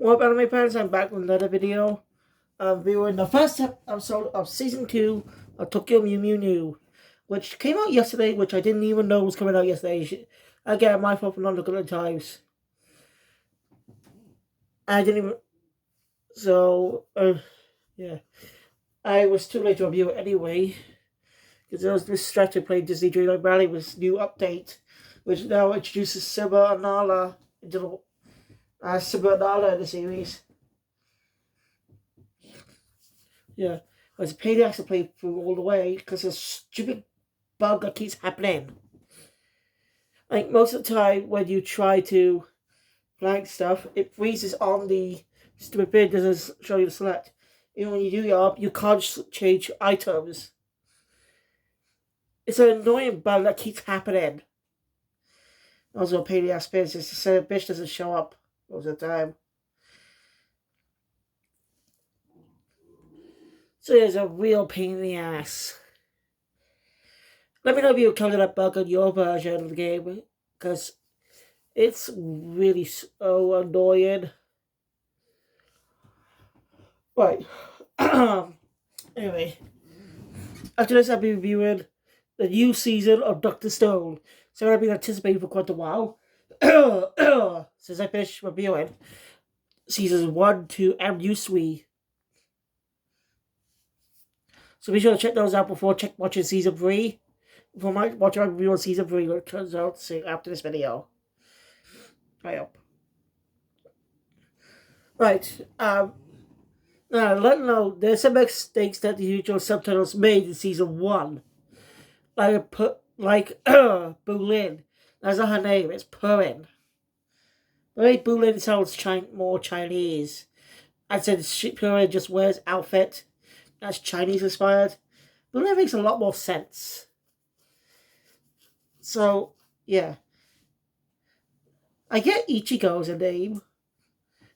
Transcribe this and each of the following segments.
What up, anime fans? I'm back with another video. Viewing the first episode of season 2 of Tokyo Mew Mew New, which came out yesterday, which I didn't even know was coming out yesterday. Again, my fault for not looking at the times. I didn't even. So, yeah. I was too late to review it anyway, because I was distracted playing Disney Dreamlight Valley with new update, which now introduces Simba and Nala into Simba and Nala in the series. Yeah. It's a pain in the ass to play through all the way because of stupid bug that keeps happening. Like most of the time when you try to flag stuff, it freezes on the stupid bid, doesn't show you the select. Even when you do your up, you can't change items. It's an annoying bug that keeps happening. Also a pain in the ass is the same bitch doesn't show up most of the time. So it's a real pain in the ass. Let me know if you encountered that bug on your version of the game, because it's really so annoying. Right. Anyway, after this, I'll be reviewing the new season of Doctor Stone. So I've been anticipating for quite a while since I finished reviewing seasons 1, 2, and U3. So be sure to check those out before watching season 3. Before watching my review on season 3, which turns out soon after this video. I hope. Right. Now, let me know, there's some mistakes that the usual subtitles made in season 1. Like Bulin. That's not her name, it's Purin. The way Bulin sounds more Chinese. I said Purin just wears outfit that's Chinese inspired. Bulin makes a lot more sense. So, yeah. I get Ichigo as a name,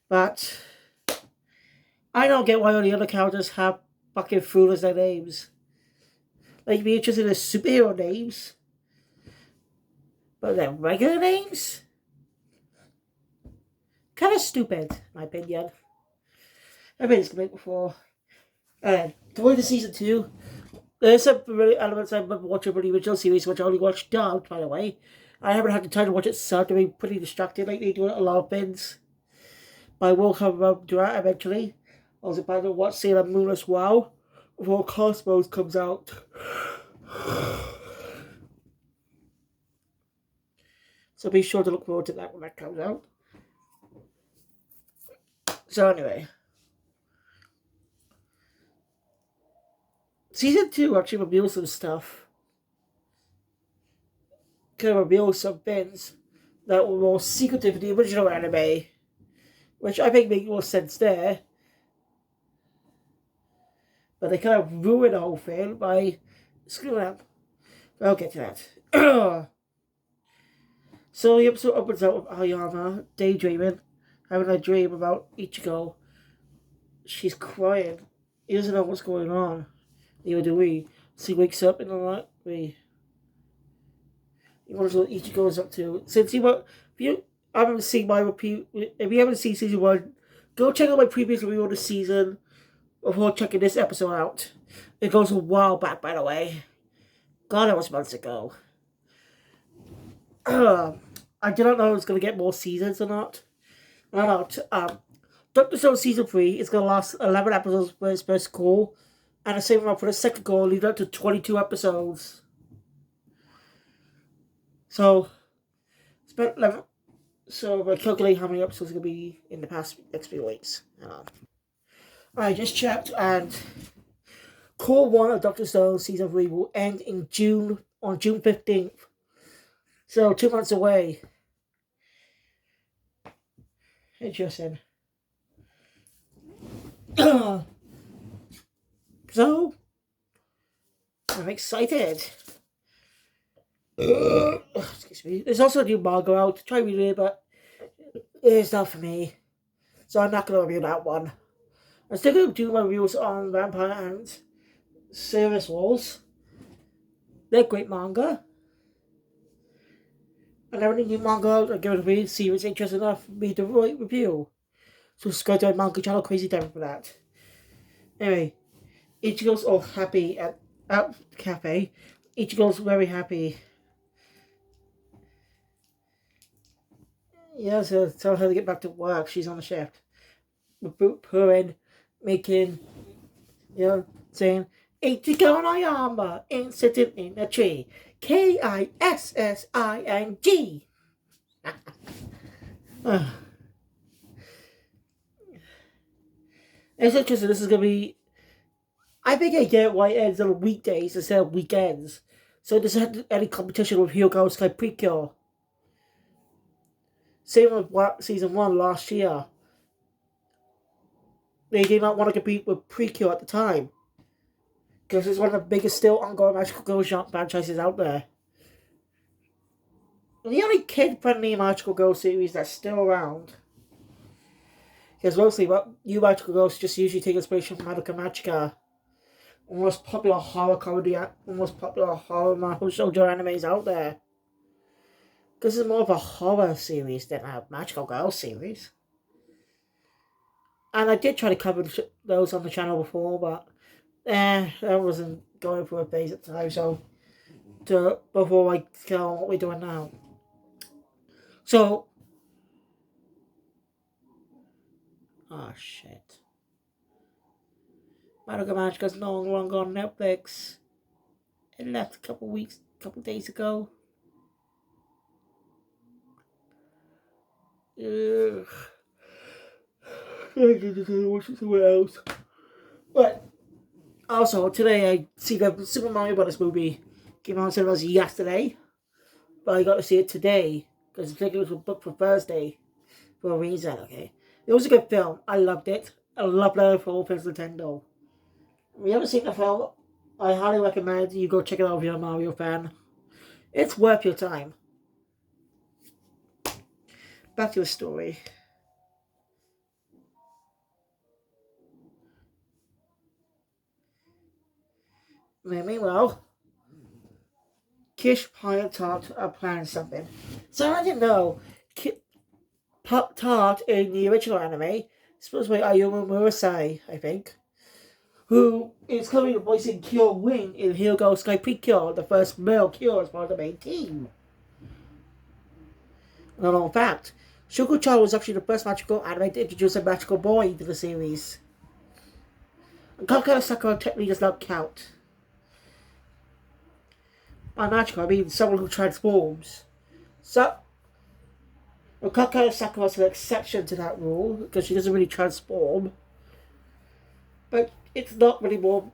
but I don't get why all the other characters have fucking fool as their names. Like, be interested in superhero names, but their regular names? Kind of stupid, in my opinion. I've been this before. Going to season 2, there's some really elements I remember watching from the original series, which I only watched dubbed, by the way. I haven't had the time to watch it subbed. I've been pretty distracted lately, doing a lot of things. But I will come around to that eventually. I was about to watch Sailor Moon as well before Cosmos comes out. So be sure to look forward to that when that comes out. So anyway, season 2 actually reveals some stuff. Kind of reveals some things that were more secretive in the original anime, which I think make more sense there. But they kind of ruin the whole thing by screwing up. I'll get to that. So the episode opens out with Ayama daydreaming, having a dream about Ichigo. She's crying. He doesn't know what's going on. Neither do we. So he wakes up in the night. He wonders what Ichigo is up to. Since if you haven't seen my repeat, if you haven't seen season 1, go check out my previous review of the season before checking this episode out. It goes a while back, by the way. God, that was months ago. I did not know it was going to get more seasons or not. I don't know. Doctor Stone season 3 is going to last 11 episodes for its first call, and the same amount for the second call, leading up to 22 episodes. So, spent 11. So, we're calculating how many episodes are going to be in the next few weeks. I just checked, and Core 1 of Doctor Stone season 3 will end in June, on June 15th. So, 2 months away. Interesting. So, I'm excited. Excuse me. There's also a new manga out. Try reading it, but it's not for me. So I'm not going to review that one. I'm still going to do my reviews on Vampire and Service Walls. They're great manga. And every new manga out, I give it a read, see if it's interesting enough for me to write review. So subscribe to my manga channel, Crazy Diamond, for that. Anyway, Ichigo's all happy at the cafe. Ichigo's very happy. Yeah, so tell her to get back to work. She's on the shift. Purin making, saying, Ichigo no Yama, incident in a tree. Kissing. It's interesting. This is going to be. I think I get why it ends on weekdays instead of weekends. So this had any competition with Hyogo Sky Precure. Same with season 1 last year. They did not want to compete with Precure at the time. Because it's one of the biggest still ongoing Magical Girl franchises out there. And the only kid-friendly Magical Girl series that's still around. Because mostly new Magical Girls just usually take inspiration from Madoka Magica. Most popular horror comedy, most popular horror Mahou Shoujo animes out there. Because it's more of a horror series than a Magical Girl series. And I did try to cover those on the channel before, but I wasn't going for a phase at the time, so before I go on what we're doing now. So, oh shit. Madoka Magica's no longer on Netflix. It left a couple days ago. Ugh. I need to watch it somewhere else. But also today I see the Super Mario Brothers movie came out in cinemas yesterday, but I got to see it today because the ticket was booked for Thursday for a reason. Okay, it was a good film. I loved it. I love that for all things Nintendo. If you haven't seen the film, I highly recommend you go check it out if you're a Mario fan. It's worth your time. Back to the story. Meanwhile, Kish, Pi, and Tart are planning something. So I didn't know. Tart in the original anime is supposed to be Ayumu Murasai, I think, who is currently voicing Kyo Wing in Hyogo Sky Precure, the first male Kyo as part of the main team. Well, in fact, Shuko-chan was actually the first magical anime to introduce a magical boy into the series. And Kakara Sakura technically does not count. By magical, I mean someone who transforms. So, Kakara Sakura is an exception to that rule because she doesn't really transform. But it's not really Mahou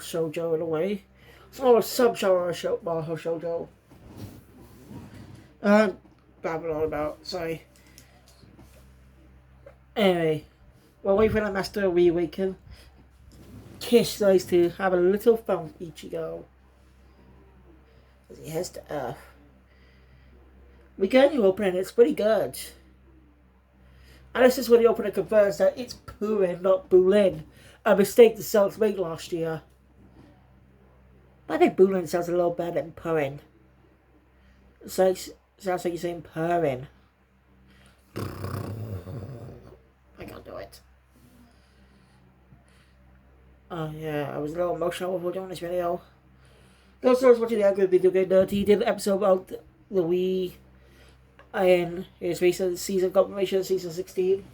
Shoujo in a way. It's more a sub-genre Mahou Shoujo. Babbling about, sorry. Anyway, while waiting for the master to reawaken, Kish decides to have a little fun with Ichigo as he heads to Earth. We get a new opening, it's pretty good. And this is when the opener confirms that it's Purin, not Bulin. A mistake the Celtics made last year. But I think Bulin sounds a little better than Purin. So it sounds like you're saying Purin. I can't do it. Oh yeah, I was a little emotional before doing this video. Those of us watching the Angry Video Game Nerd, he did an episode about the Wii and his recent season confirmation, season 16.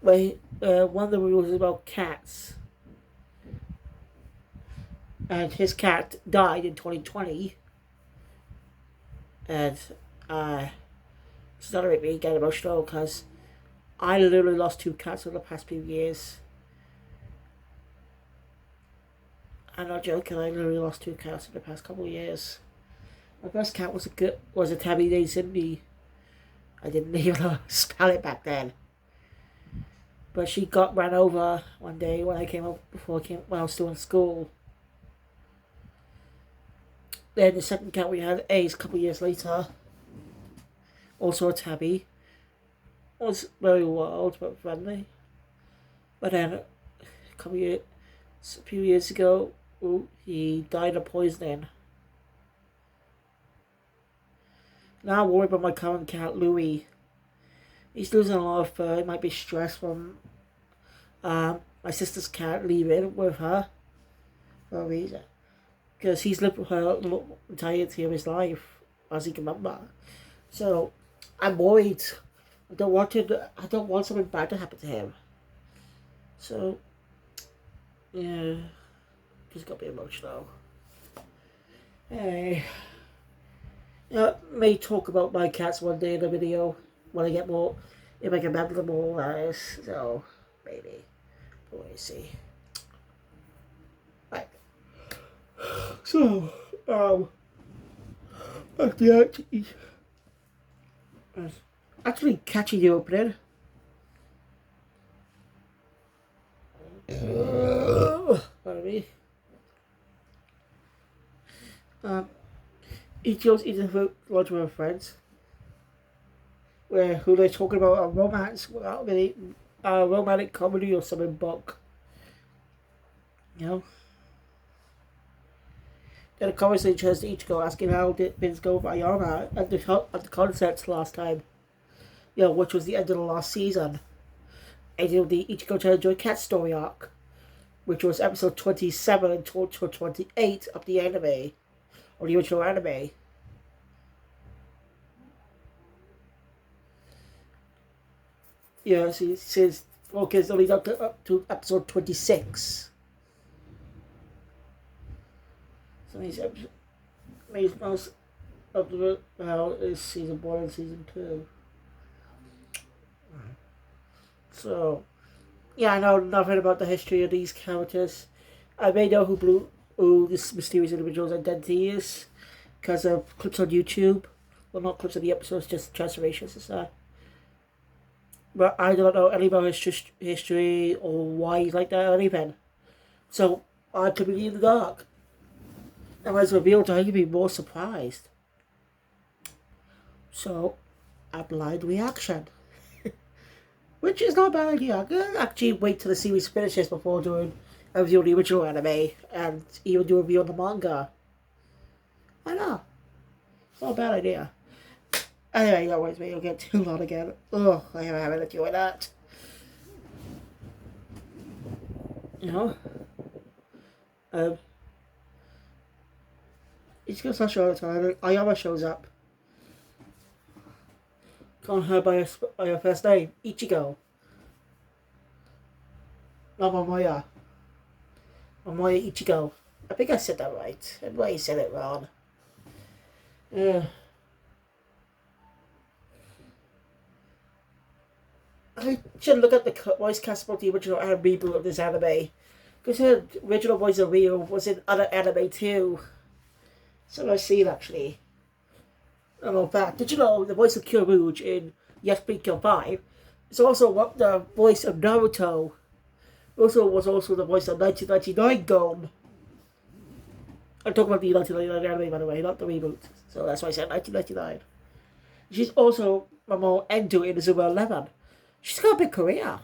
Where one of the rules is about cats. And his cat died in 2020. And it's not make me get emotional because I literally lost 2 cats over the past few years. I'm not joking, I literally lost 2 cats in the past couple of years. My first cat was a tabby named Cindy. I didn't even know how to spell it back then. But she got ran over one day when I came up when I was still in school. Then the second cat we had, Ace, a couple of years later. Also a tabby. Was very wild but friendly. But then a few years ago, he died of poisoning. Now I'm worried about my current cat, Louie. He's losing a lot of fur. It might be stress from my sister's cat leaving with her for a reason. Because he's lived with her the entirety of his life, as he can remember. So, I'm worried. I don't want something bad to happen to him. So, yeah, just got to be emotional. Hey, may talk about my cats one day in a video when I get more, if I can remember them all, that is. So, maybe. We'll see. Right. So, actually catching the opening. Pardon me. Ichigo's eating food lunch with her friends, who they're talking about a romance without really a romantic comedy or something book. You know? Then the conversation turns to Ichigo asking how did things go with Ayama at the concerts last time. Which was the end of the last season. And the Ichigo to enjoy Cat story arc, which was episode 27 to 28 of the anime, or the original anime. He says focus only up to episode 26. So most of the is season 1 and season 2. So, yeah, I know nothing about the history of these characters. I may know who this mysterious individual's identity is because of clips on YouTube. Well, not clips of the episodes, just transformations and stuff. But I don't know any about his history or why he's like that or anything. So, I could be in the dark. And when it's revealed, I could be more surprised. So, a blind reaction. Which is not a bad idea. I'm going to actually wait till the series finishes before doing a review of the original anime and even do a review of the manga. I know. It's not a bad idea. Anyway, that worries me. You'll get too long again. Ugh, I haven't had anything like that. You know? He's going to start showing the time. Ayama shows up. Calling her by her first name, Ichigo. Not Momoya. Momoya Ichigo. I think I said that right. I might have said it wrong. Yeah. I should look at the voice cast about the original and reboot of this anime. Because the original voice of Rio was in other anime too. So I've seen actually. And in fact, did you know the voice of Kyoruge in Yes Please Kill 5 is also the voice of Naruto. Was also the voice of 1999 Gon. I'm talking about the 1999 anime, by the way, not the reboot. So that's why I said 1999. She's also Momo Endo in Zuma 11. She's got a big career.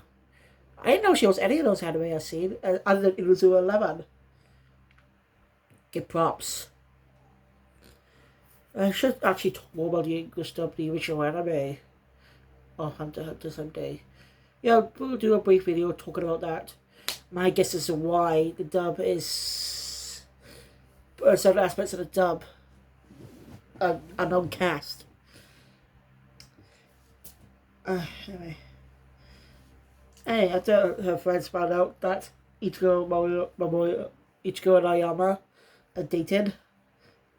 I didn't know she was any of those anime I've seen, other than Inazuma 11. Give props. I should actually talk more about the English dub, the original anime. Or Hunter x Hunter someday. Yeah, we'll do a brief video talking about that. My guess as to why the dub is... certain aspects of the dub are non-cast. Anyway. Hey, after her friends found out that Ichigo and Ayama are dated,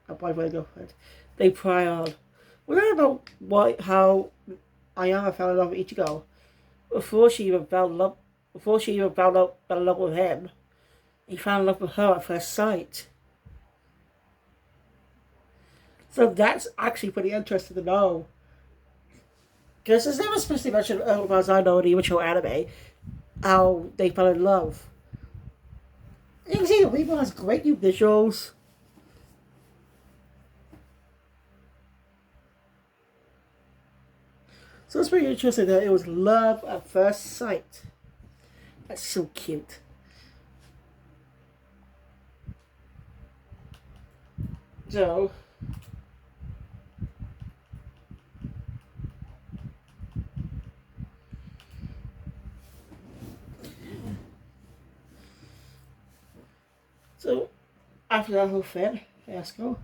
a boyfriend and girlfriend, they pry on. We don't know how Ayama fell in love with Ichigo. Before she even fell in love with him, he fell in love with her at first sight. So that's actually pretty interesting to know. Because there's never specifically mentioned, as far as I know, in the original anime, how they fell in love. You can see the Reboot has great new visuals. So it's pretty interesting that it was love at first sight. That's so cute. So, after that whole fiasco,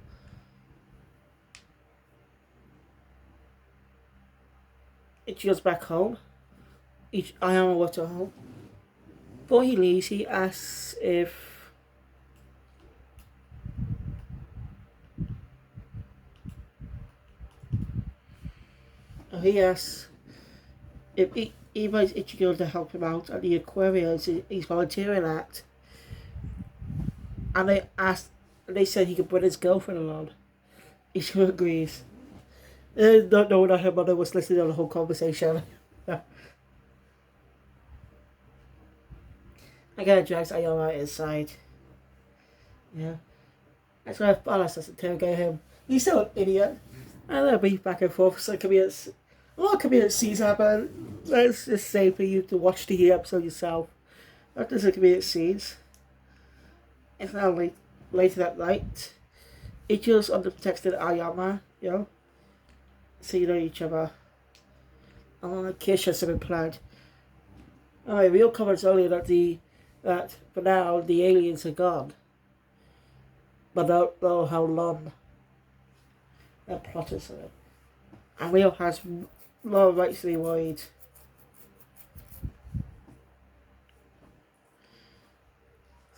she goes back home. Ayama was at home. Before he leaves, he asks if he asks if he invites Ichigo to help him out at the aquarium he's volunteering at, and they said he could bring his girlfriend along. Ichigo agrees. Not knowing that her mother was listening to the whole conversation. I gotta drags Ayama inside. Yeah. That's why Ballas doesn't interrogate him. He's still an idiot. And they'll be back and forth. So a lot of comedians sees happen. Let's just say for you to watch the episode yourself. That does a comedic scenes. It's now later that night. Ichigo's undertexted Ayama, you know. So you know each other. And Kish has something planned. Alright, we all covered earlier that for now the aliens are gone. But don't know how long that plot is. And Rio has no rights to be worried.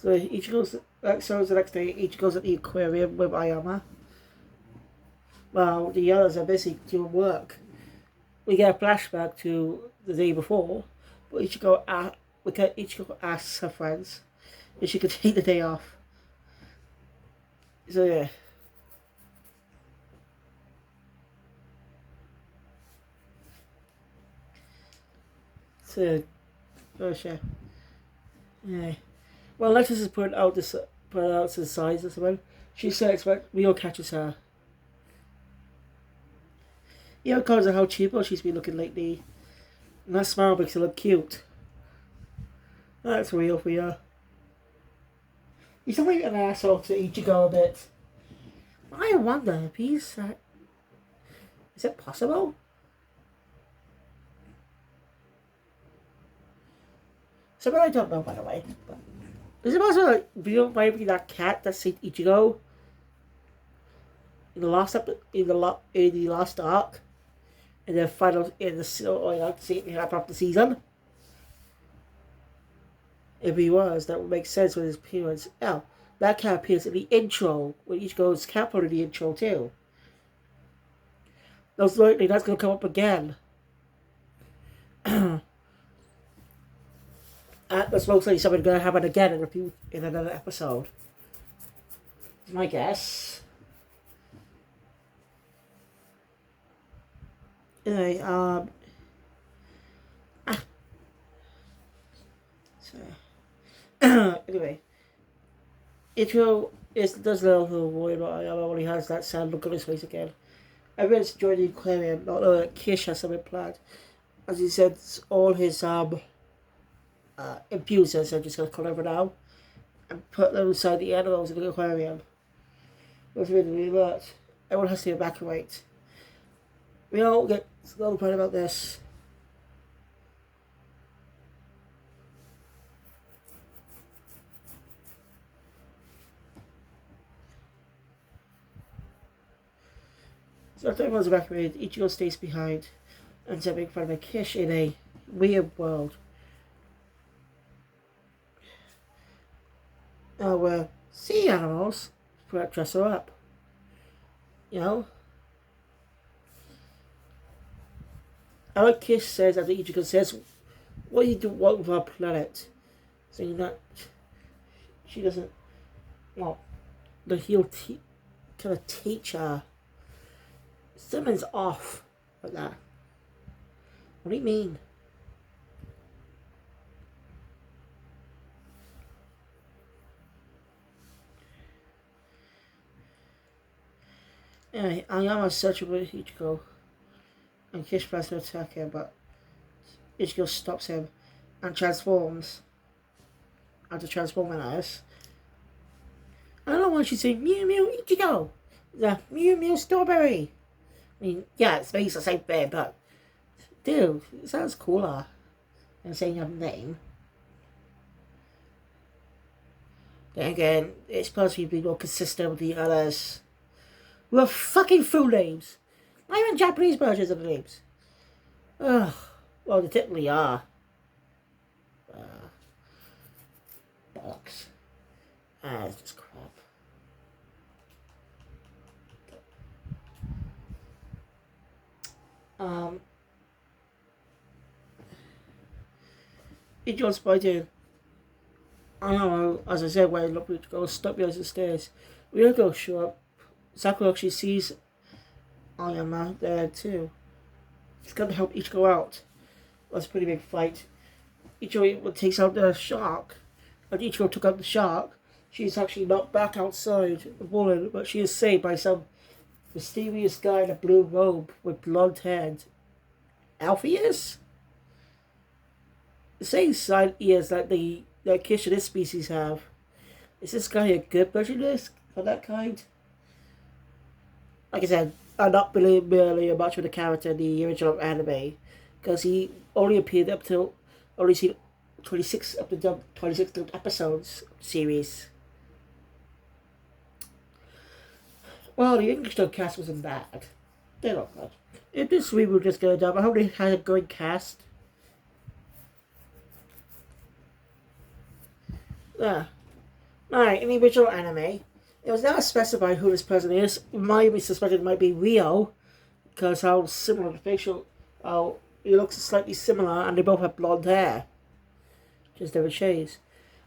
So Ichigo's the next day, Ichigo's at the aquarium with Ayama. While the others are busy doing work. We get a flashback to the day before, but Ichigo asks her friends if she could take the day off. So yeah. So, oh shit. Yeah. Well, Lexus is putting out to the sides or something. She says Rio catches her. Yeah, because of how cheapo she's been looking lately. And that smile makes her look cute. That's real for you. He's only an asshole to Ichigo a bit. I wonder if he's... is it possible? Something I don't know, by the way. But is it possible that Rio might be that cat that saved Ichigo in the last arc? In the final, in the after the season? If he was, that would make sense with his appearance. Now, that cat appears in the intro, where Ichigo's cat part in the intro too. Most likely that's going to come up again. That's most likely something going to happen again in another episode. Is my guess. Anyway, anyway, Ichigo does a little worry about Ayama when he has that sad look on his face again. Everyone's enjoying the aquarium, not knowing that Kish has something planned. As he said, all his impulses are just going to come over now and put them inside the animals in the aquarium. It was really much. Everyone has to evacuate. We all get a little point about this. So after everyone's evacuated, Ichigo stays behind and is making fun of Kish in a weird world. Where sea animals dress her up. You know? I like Kish says, after Ichigo says, what do you want with our planet? Saying that she doesn't, well, that he'll kind of teach her. Something's off like that. What do you mean? Anyway, Ayama is searching for Ichigo, and Kish tries to attack him, but Ichigo stops him and transforms into Transforming Eyes. I don't know why she's saying Mew Mew Ichigo, the Mew Mew Strawberry. I mean, yeah, it's basically the same thing, but dude, it sounds cooler than saying your name. Then again, it's supposed to be more consistent with the others. Who have fucking full names. Not even Japanese versions of the names. Ugh. Well, they technically are. Bollocks. It's just crap. It just by doing. I don't know, as I said, when I look to go stop behind the stairs. We don't go show up. Sakura actually sees Iron Man there too. He's going to help Ichigo out. That's a pretty big fight. Ichigo takes out the shark. And Ichigo took out the shark. She's actually not back outside the woman, but she is saved by some mysterious guy in a blue robe with blonde hair. Alpheus? The same side ears that the fish of this species have. Is this guy a good version of this? For that kind? Like I said, I'm not really much of the character in the original anime. Because he only appeared up till only seen 26 of the 26 episodes series. Well, the English dub cast wasn't bad. They're not bad. If this we were just going down, I hope they had a good cast. Yeah. Alright, in the original anime, it was not specified who this person is. It might be suspected it might be Rio, because how similar the facial, how he looks slightly similar, and they both have blonde hair. Just different shades.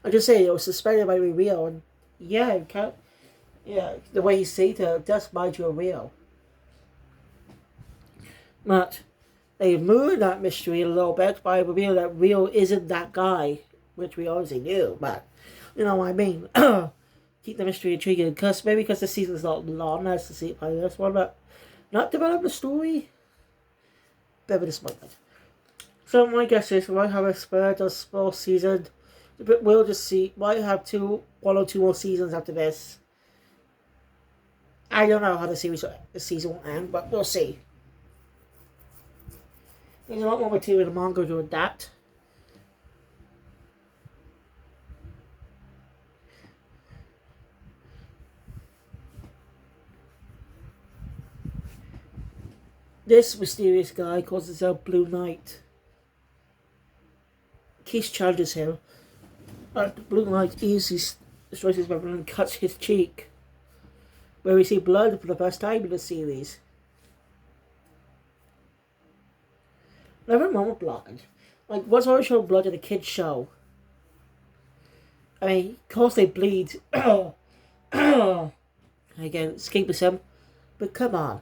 I just say it was suspected it might be Rio, and yeah, the way he sees her does mind you of Rio. But they moved that mystery a little bit by revealing that Rio isn't that guy, which we obviously knew, but you know what I mean. Keep the mystery intriguing, maybe because the season's not long as to see by this one, but not develop the story. Bit of a disappointment. So my guess is we might have a third or fourth season, but we'll just see. Might have one or two more seasons after this. I don't know how the season will end, but we'll see. There's a lot more material in the manga to adapt. This mysterious guy calls himself Blue Knight. Kiss challenges him. Blue Knight easily destroys his weapon and cuts his cheek, where we see blood for the first time in the series. Never mind with blood. Like, what's always shown blood in a kid's show? I mean, of course they bleed. Again, escapes him. But come on.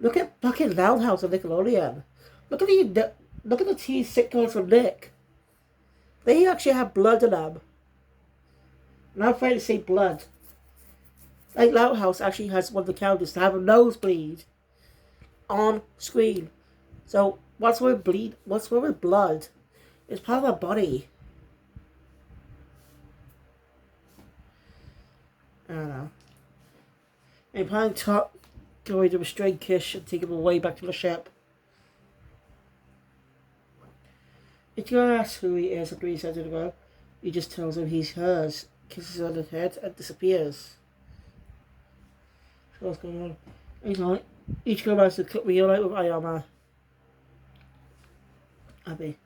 Look at fucking Roundhouse on Nickelodeon. Look at the TV sitcoms from Nick. They actually have blood in them. I'm not afraid to say blood. Like Roundhouse actually has one of the characters to have a nosebleed on screen. So what's wrong with blood? It's part of our body. I don't know. And planning to going to restrain Kish and take him away back to the ship. If you ask who he is after he says it ago, he just tells him he's hers, kisses on his head, and disappears. So what's going on? He's like, Ichigo managed to reunite with Ayama. Abby.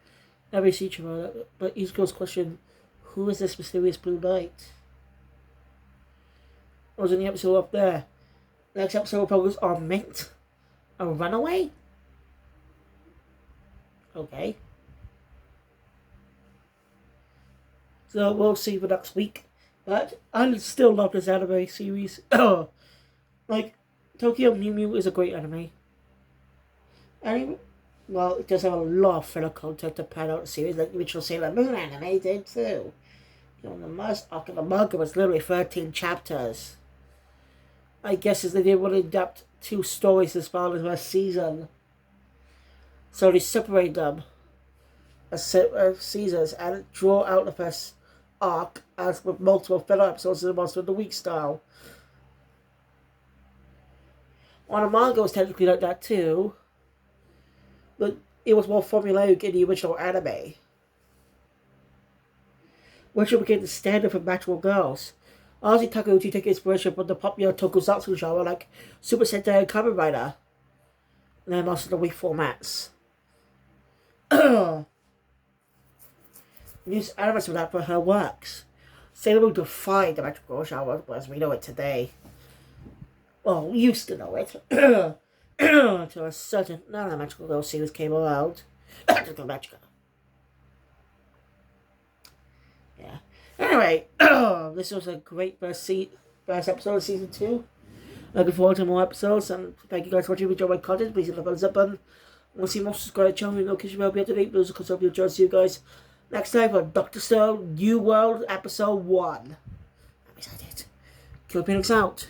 Never see Ichigo, but Ichigo's question, who is this mysterious Blue Knight? I was in the episode up there. Next episode focus on Mint. A runaway? Okay. So we'll see for next week. But I still love this anime series. Like, Tokyo Mew Mew is a great anime. Well, it does have a lot of filler content to pad out the series, like the original Sailor Moon anime did too. You know, the manga was literally 13 chapters. I guess as they didn't want to adapt 2 stories as far as first season. So they separate them as seasons and draw out the first arc as with multiple filler episodes in the Monster of the Week style. Well, the manga was technically like that too, but it was more formulaic in the original anime. which became the standard for magical girls. Honestly, Takeuchi took inspiration from the popular tokusatsu genre like Super Sentai and Kamen Rider, and then also the Wii formats. Used elements of that for her works. Sailor Moon defined the magical girl genre as we know it today. Well, we used to know it. Until a certain another magical girl series came around. Magical. Yeah. Anyway, this was a great first episode of season 2. Looking forward to more episodes, and thank you guys for watching. If you enjoyed my content, please hit the thumbs up button. Want to see more, subscribe to the channel, notification bell, be up to date. Those because I'll be enjoying you guys next time for Dr. Stone New World Episode 1. I'm excited. Kill Phoenix out.